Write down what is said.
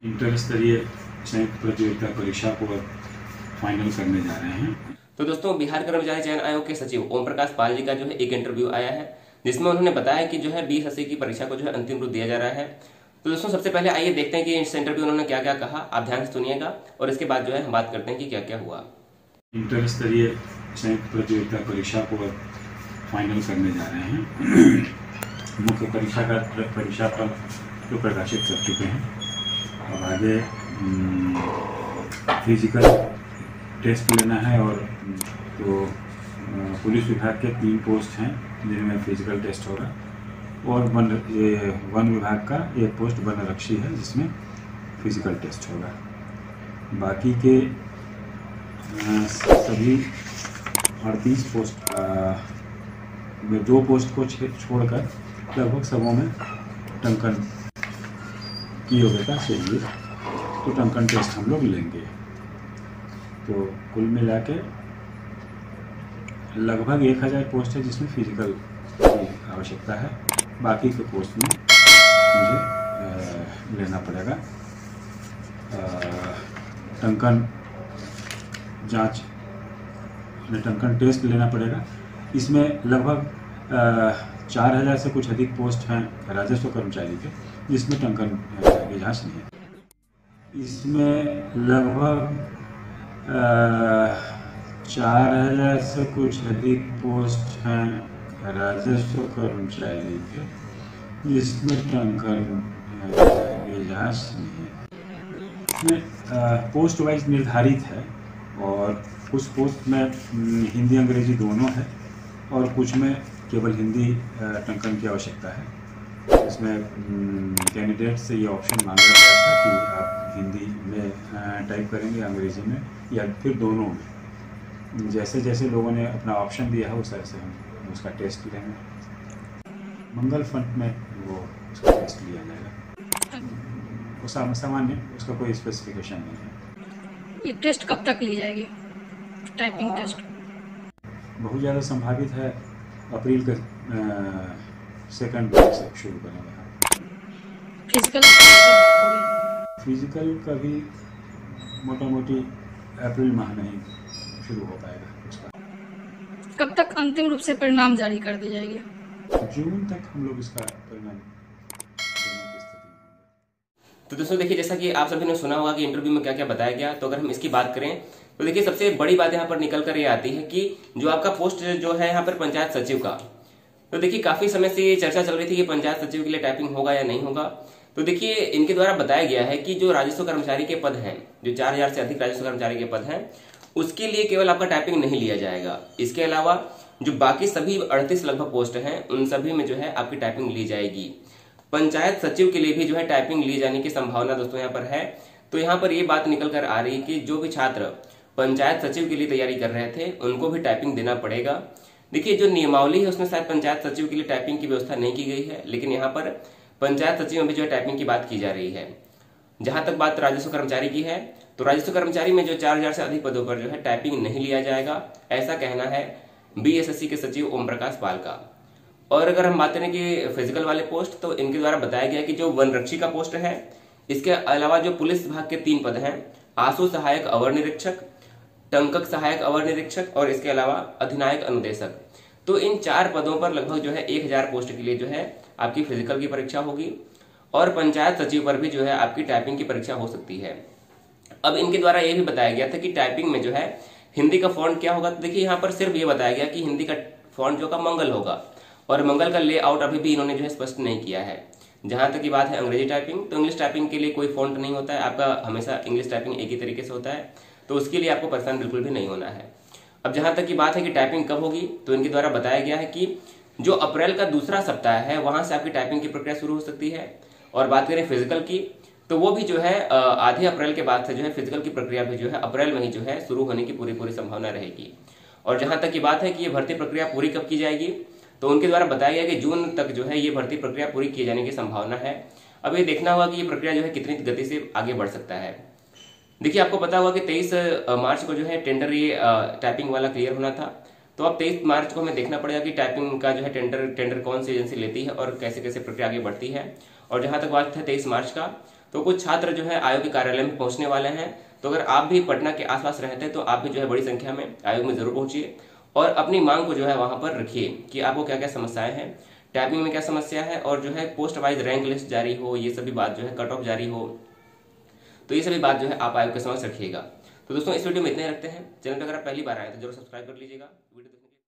Inter स्तरीय संयुक्त प्रतियोगिता परीक्षा को अब फाइनल करने जा रहे हैं। तो दोस्तों, बिहार कर्मचारी चयन आयोग के सचिव ओम प्रकाश पाल जी का जो है एक इंटरव्यू आया है, जिसमें उन्होंने बताया कि जो है 2080 की परीक्षा को जो है अंतिम रूप दिया जा रहा है। तो दोस्तों, सबसे पहले आइए देखते हैं कि इस इंटरव्यू में उन्होंने क्या क्या कहा। आप ध्यान से सुनिएगा और इसके बाद जो है हम बात करते हैं कि क्या क्या हुआ। इंटर स्तरीय संयुक्त प्रतियोगिता परीक्षा को अब फाइनल करने जा रहे हैं। मुख्य परीक्षाफल जो प्रकाशित कर चुके हैं। अब आगे फिजिकल टेस्ट लेना है और तो पुलिस विभाग के 3 पोस्ट हैं जिनमें फिजिकल टेस्ट होगा और वन विभाग का 1 पोस्ट वनरक्षी है जिसमें फिजिकल टेस्ट होगा। बाकी के सभी 38 पोस्ट में 2 पोस्ट को छोड़कर लगभग सबों में टंकन की योग्यता चाहिए, तो टंकन टेस्ट हम लोग लेंगे। तो कुल मिला के लगभग 1000 पोस्ट है जिसमें फिजिकल की आवश्यकता है। बाकी के पोस्ट में मुझे लेना पड़ेगा टंकन जांच, टंकन टेस्ट लेना पड़ेगा। इसमें लगभग 4000 से कुछ अधिक पोस्ट हैं राजस्व कर्मचारी के जिसमें टंकन की जांच नहीं है। इसमें लगभग 4000 से कुछ अधिक पोस्ट हैं राजस्व कर्मचारी के जिसमें टंकन की जांच नहीं है। इसमें पोस्ट वाइज निर्धारित है और कुछ पोस्ट में हिंदी अंग्रेजी दोनों है और कुछ में केवल हिंदी टंकन की आवश्यकता है। इसमें कैंडिडेट से ये ऑप्शन मांगा गया था कि आप हिंदी में टाइप करेंगे अंग्रेजी में या फिर दोनों में। जैसे जैसे लोगों ने अपना ऑप्शन दिया है उस तरह से हम उसका टेस्ट लेंगे। मंगल फंड में वो उसका टेस्ट लिया जाएगा। वो सामान्य, उसका कोई स्पेसिफिकेशन नहीं है। ये टेस्ट कब तक ली जाएगी, टाइपिंग टेस्ट? बहुत ज़्यादा संभावित है अप्रैल के 2nd वीक से शुरू करेंगे। फिजिकल का भी मोटा मोटी अप्रैल माह में ही शुरू हो पाएगा उसका। कब तक अंतिम रूप से परिणाम जारी कर दी जाएगी? जून तक हम लोग इसका परिणाम देने की स्थिति में। तो दोस्तों देखिए, जैसा कि आप सभी ने सुना होगा कि इंटरव्यू में क्या क्या बताया गया, तो अगर हम इसकी बात करें तो देखिए सबसे बड़ी बात यहाँ पर निकल कर ये आती है कि जो आपका पोस्ट जो है यहाँ पर पंचायत सचिव का, तो देखिए काफी समय से ये चर्चा चल रही थी कि पंचायत सचिव के लिए टाइपिंग होगा या नहीं होगा। तो देखिए इनके द्वारा बताया गया है कि जो राजस्व कर्मचारी के पद हैं, जो 4000 से अधिक राजस्व कर्मचारी के पद हैं, उसके लिए केवल आपका टाइपिंग नहीं लिया जाएगा। इसके अलावा जो बाकी सभी 38 लगभग पोस्ट हैं उन सभी में जो है आपकी टाइपिंग ली जाएगी। पंचायत सचिव के लिए भी जो है टाइपिंग लिए जाने की संभावना दोस्तों यहाँ पर है। तो यहाँ पर ये बात निकल कर आ रही है कि जो भी छात्र पंचायत सचिव के लिए तैयारी कर रहे थे उनको भी टाइपिंग देना पड़ेगा। देखिए जो नियमावली है उसमें शायद पंचायत सचिव के लिए टाइपिंग की व्यवस्था नहीं की गई है, लेकिन यहाँ पर पंचायत सचिव में भी जो है टाइपिंग की बात की जा रही है। जहां तक बात राजस्व कर्मचारी की है, तो राजस्व कर्मचारी में जो 4000 से अधिक पदों पर जो है टाइपिंग नहीं लिया जाएगा, ऐसा कहना है बीएसएससी के सचिव ओम प्रकाश पाल का। और अगर हम बात करें कि फिजिकल वाले पोस्ट, तो इनके द्वारा बताया गया कि जो वनरक्षी का पोस्ट है, इसके अलावा जो पुलिस विभाग के 3 पद हैं, आशु सहायक अवर निरीक्षक, टंकक सहायक अवर निरीक्षक और इसके अलावा अधिनायक अनुदेशक, तो इन 4 पदों पर लगभग जो है 1000 पोस्ट के लिए जो है आपकी फिजिकल की परीक्षा होगी और पंचायत सचिव पर भी जो है आपकी टाइपिंग की परीक्षा हो सकती है। अब इनके द्वारा यह भी बताया गया था कि टाइपिंग में जो है हिंदी का फॉन्ट क्या होगा। तो देखिए यहाँ पर सिर्फ ये बताया गया कि हिंदी का फॉन्ट जो का मंगल होगा और मंगल का लेआउट अभी भी इन्होंने जो है स्पष्ट नहीं किया है। जहां तक की बात है अंग्रेजी टाइपिंग, तो इंग्लिश टाइपिंग के लिए कोई फॉन्ट नहीं होता है, आपका हमेशा इंग्लिश टाइपिंग एक ही तरीके से होता है, तो उसके लिए आपको परेशान बिल्कुल भी नहीं होना है। अब जहां तक की बात है कि टाइपिंग कब होगी, तो इनके द्वारा बताया गया है कि जो अप्रैल का दूसरा सप्ताह है वहां से आपकी टाइपिंग की प्रक्रिया शुरू हो सकती है। और बात करें फिजिकल की, तो वो भी जो है आधे अप्रैल के बाद से जो है फिजिकल की प्रक्रिया भी जो है अप्रैल में ही जो है शुरू होने की पूरी संभावना रहेगी। और जहां तक की बात है कि ये भर्ती प्रक्रिया पूरी कब की जाएगी, तो उनके द्वारा बताया गया कि जून तक जो है ये भर्ती प्रक्रिया पूरी किए जाने की संभावना है। अब ये देखना होगा कि ये प्रक्रिया जो है कितनी गति से आगे बढ़ सकता है। देखिए आपको पता होगा कि 23 मार्च को जो है टेंडर ये टाइपिंग वाला क्लियर होना था, तो अब 23 मार्च को हमें देखना पड़ेगा कि टाइपिंग का जो है टेंडर कौन सी एजेंसी लेती है और कैसे कैसे प्रक्रिया आगे बढ़ती है। और जहां तक बात है 23 मार्च का, तो कुछ छात्र जो है आयोग के कार्यालय में पहुंचने वाले हैं। तो अगर आप भी पटना के आसपास रहते हैं तो आप भी जो है बड़ी संख्या में आयोग में जरूर पहुंचिए और अपनी मांग को जो है वहां पर रखिए कि आपको क्या क्या समस्याएं हैं, टाइपिंग में क्या समस्या है, और जो है पोस्ट वाइज रैंक लिस्ट जारी हो, ये सभी बात जो है कट ऑफ जारी हो, तो ये सभी बात जो है आप आयोग के समक्ष रखिएगा। तो दोस्तों इस वीडियो में इतने ही रखते हैं। चैनल पर अगर आप पहली बार आए तो जरूर सब्सक्राइब कर लीजिएगा। वीडियो